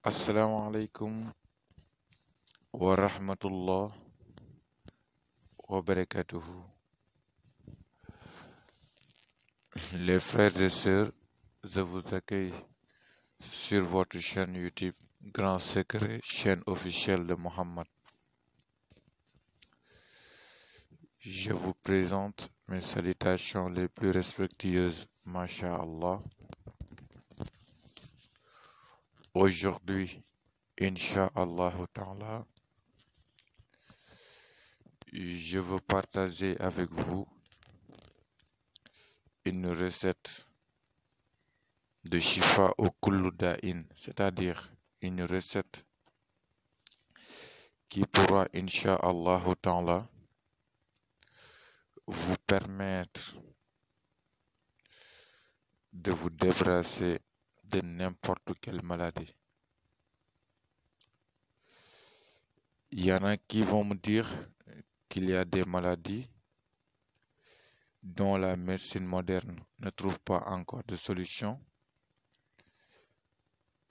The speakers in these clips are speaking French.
Assalamu alaikum wa rahmatullah wa barakatuhu. Les frères et sœurs, je vous accueille sur votre chaîne YouTube Grand Secret, chaîne officielle de Mohammed. Je vous présente mes salutations les plus respectueuses, Masha'Allah. Aujourd'hui, Inch'Allah Ta'ala, je veux partager avec vous une recette de Shifa au kullu da'in, c'est-à-dire une recette qui pourra, Inch'Allah Ta'ala, vous permettre de vous débarrasser de n'importe quelle maladie. Il y en a qui vont me dire qu'il y a des maladies dont la médecine moderne ne trouve pas encore de solution.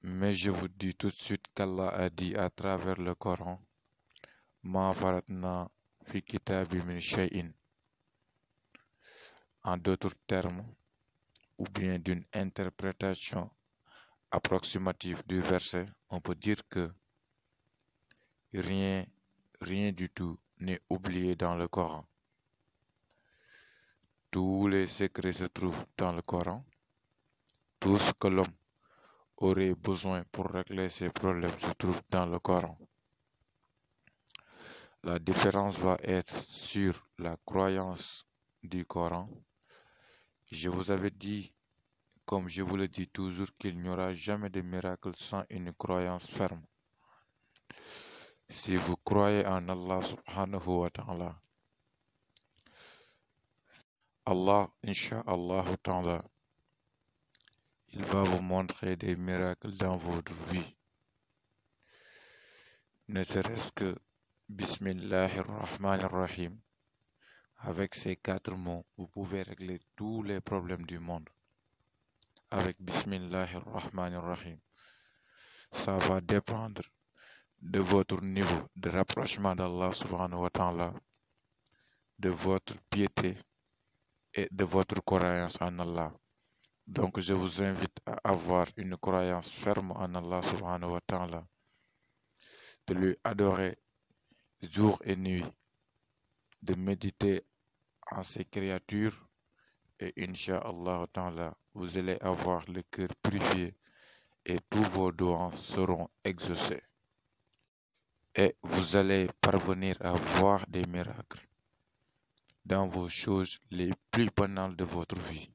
Mais je vous dis tout de suite qu'Allah a dit à travers le Coran, Ma faratna fi kitabi min shay'in. En d'autres termes, ou bien d'une interprétation approximative du verset, on peut dire que rien du tout n'est oublié dans le Coran. Tous les secrets se trouvent dans le Coran. Tout ce que l'homme aurait besoin pour régler ses problèmes se trouve dans le Coran. La différence va être sur la croyance du Coran. Je vous avais dit, comme je vous le dis toujours, qu'il n'y aura jamais de miracle sans une croyance ferme. Si vous croyez en Allah subhanahu wa ta'ala, Allah, Inch'Allah ta'ala, il va vous montrer des miracles dans votre vie. Ne serait-ce que Bismillahirrahmanirrahim. Avec ces 4 mots, vous pouvez régler tous les problèmes du monde. Avec Bismillahirrahmanirrahim. Ça va dépendre de votre niveau de rapprochement d'Allah subhanahu wa ta'ala, de votre piété et de votre croyance en Allah. Donc je vous invite à avoir une croyance ferme en Allah subhanahu wa ta'ala, de lui adorer jour et nuit, de méditer en ses créatures et Inch'Allah ta'ala, vous allez avoir le cœur purifié et tous vos doigts seront exaucés. Et vous allez parvenir à voir des miracles dans vos choses les plus banales de votre vie.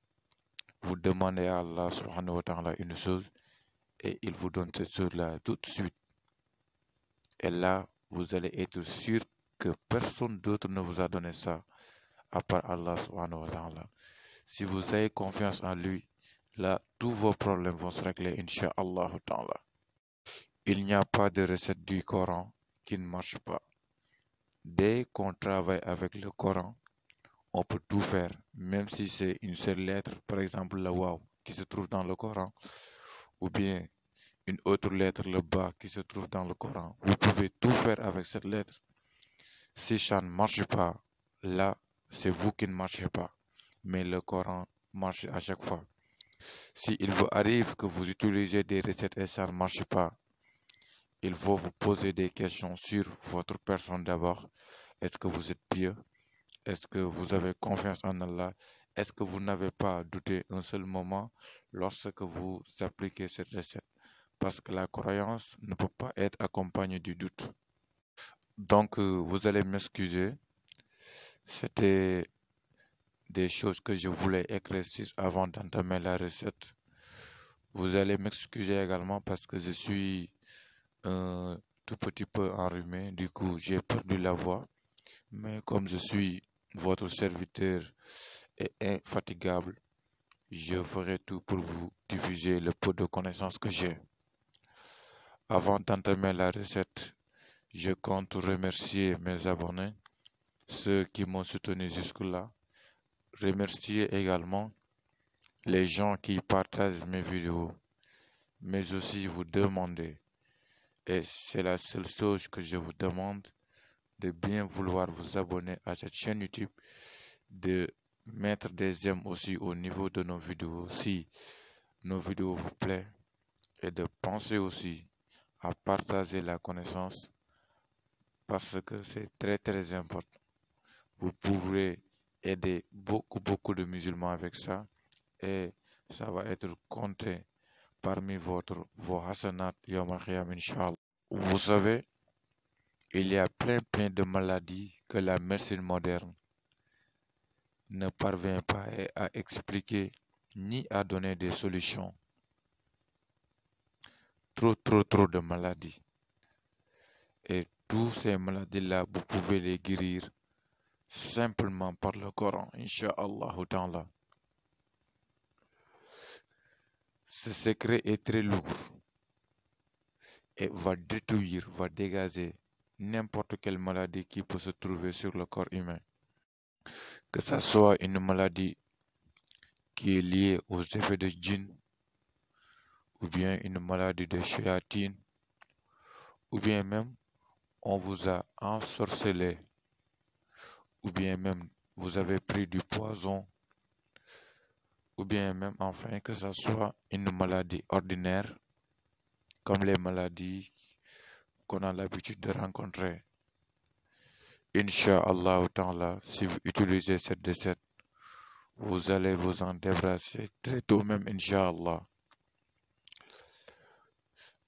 Vous demandez à Allah subhanahu wa ta'ala une chose et il vous donne cette chose-là tout de suite. Et là, vous allez être sûr que personne d'autre ne vous a donné ça à part Allah subhanahu wa ta'ala. Si vous avez confiance en lui, là, tous vos problèmes vont se régler, Inch'Allah ta'ala. Il n'y a pas de recette du Coran qui ne marche pas. Dès qu'on travaille avec le Coran, on peut tout faire, même si c'est une seule lettre, par exemple le waw qui se trouve dans le Coran, ou bien une autre lettre, le ba qui se trouve dans le Coran. Vous pouvez tout faire avec cette lettre. Si ça ne marche pas, là, c'est vous qui ne marchez pas. Mais le Coran marche à chaque fois. Si il vous arrive que vous utilisez des recettes et ça ne marche pas, il faut vous poser des questions sur votre personne d'abord. Est-ce que vous êtes pieux? Est-ce que vous avez confiance en Allah? Est-ce que vous n'avez pas douté un seul moment lorsque vous appliquez cette recette? Parce que la croyance ne peut pas être accompagnée du doute. Donc, vous allez m'excuser. C'était des choses que je voulais éclaircir avant d'entamer la recette. Vous allez m'excuser également parce que je suis un tout petit peu enrhumé. Du coup, j'ai perdu la voix. Mais comme je suis votre serviteur et infatigable, je ferai tout pour vous diffuser le peu de connaissances que j'ai. Avant d'entamer la recette, je compte remercier mes abonnés, ceux qui m'ont soutenu jusque-là. Remercier également les gens qui partagent mes vidéos, mais aussi vous demander Et c'est la seule chose que je vous demande, de bien vouloir vous abonner à cette chaîne YouTube, de mettre des j'aime aussi au niveau de nos vidéos si nos vidéos vous plaisent, et de penser aussi à partager la connaissance parce que c'est très important. Vous pourrez aider beaucoup de musulmans avec ça et ça va être compté parmi vos hasanat yawm al-qiyam, Inch'Allah. Vous savez, il y a plein de maladies que la médecine moderne ne parvient pas à expliquer ni à donner des solutions. Trop de maladies. Et toutes ces maladies-là, vous pouvez les guérir simplement par le Coran, Inch'Allah ta'ala. Ce secret est très lourd et va détruire, va dégager n'importe quelle maladie qui peut se trouver sur le corps humain. Que ce soit une maladie qui est liée aux effets de djinn, ou bien une maladie de shayatine, ou bien même on vous a ensorcelé, ou bien même vous avez pris du poison, ou bien même enfin que ce soit une maladie ordinaire, comme les maladies qu'on a l'habitude de rencontrer. Inch'Allah ta'ala, si vous utilisez cette recette, vous allez vous en débarrasser très tôt même, Inch'Allah.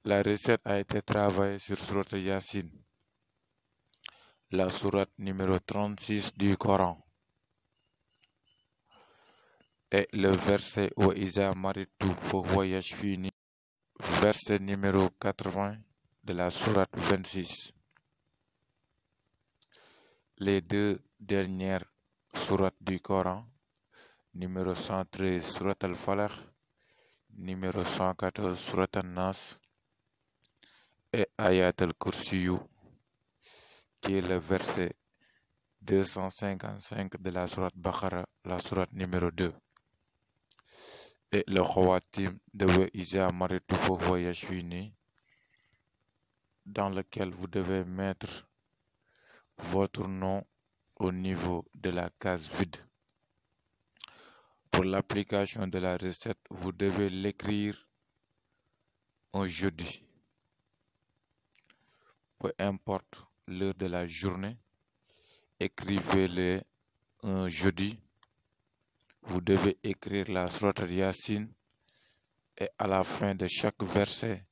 La recette a été travaillée sur Sourate Yasin, la sourate numéro 36 du Coran, et le verset Wa iza maritu fahuwa yashfini, verset numéro 80 de la sourate 26. Les deux dernières sourates du Coran, numéro 113 sourate al-Falaq, numéro 114 sourate an-Nas, et Ayat al-Kursiyu, qui est le verset 255 de la sourate Baqara, la sourate numéro 2. Et le Khawatim de Wa iza maritu fahuwa yashfini, dans lequel vous devez mettre votre nom au niveau de la case vide. Pour l'application de la recette, vous devez l'écrire un jeudi. Peu importe l'heure de la journée, écrivez-le un jeudi. Vous devez écrire la sourate Yasin et à la fin de chaque verset,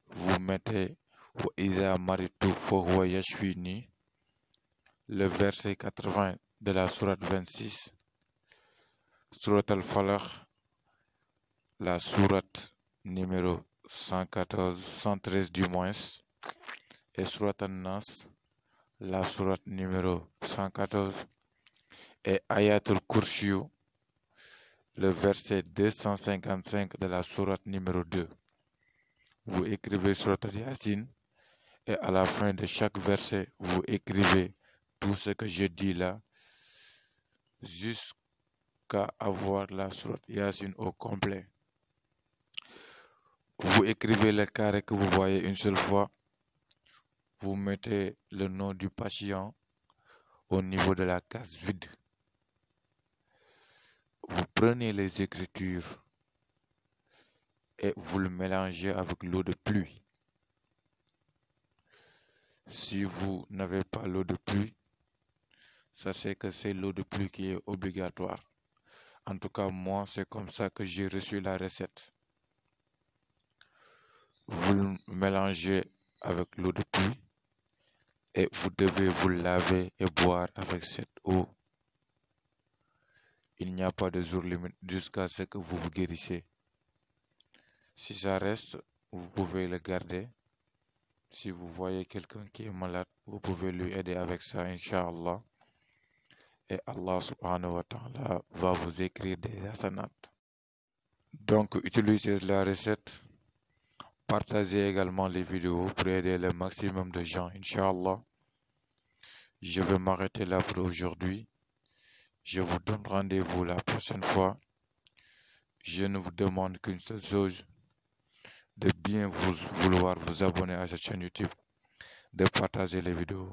vous mettez Wa iza maritu fahuwa yashfini, le verset 80 de la sourate 26, sourate al-Falaq, la sourate numéro 113 du moins, et sourate an-Nas, la sourate numéro 114, et Ayat al-Kursiyu, le verset 255 de la sourate numéro 2. Vous écrivez sourate Yasin et à la fin de chaque verset, vous écrivez tout ce que je dis là jusqu'à avoir la sourate Yasin au complet. Vous écrivez le carré que vous voyez une seule fois. Vous mettez le nom du patient au niveau de la case vide. Vous prenez les écritures et vous le mélangez avec l'eau de pluie. Si vous n'avez pas l'eau de pluie, sachez que c'est l'eau de pluie qui est obligatoire. En tout cas, moi, c'est comme ça que j'ai reçu la recette. Vous le mélangez avec l'eau de pluie et vous devez vous laver et boire avec cette eau. Il n'y a pas de jour limite jusqu'à ce que vous vous guérissez. Si ça reste, vous pouvez le garder. Si vous voyez quelqu'un qui est malade, vous pouvez lui aider avec ça, Inch'Allah. Et Allah subhanahu wa ta'ala va vous écrire des hasanat. Donc, utilisez la recette. Partagez également les vidéos pour aider le maximum de gens, Inch'Allah. Je vais m'arrêter là pour aujourd'hui. Je vous donne rendez-vous la prochaine fois. Je ne vous demande qu'une seule chose, de bien vouloir vous abonner à cette chaîne YouTube, de partager les vidéos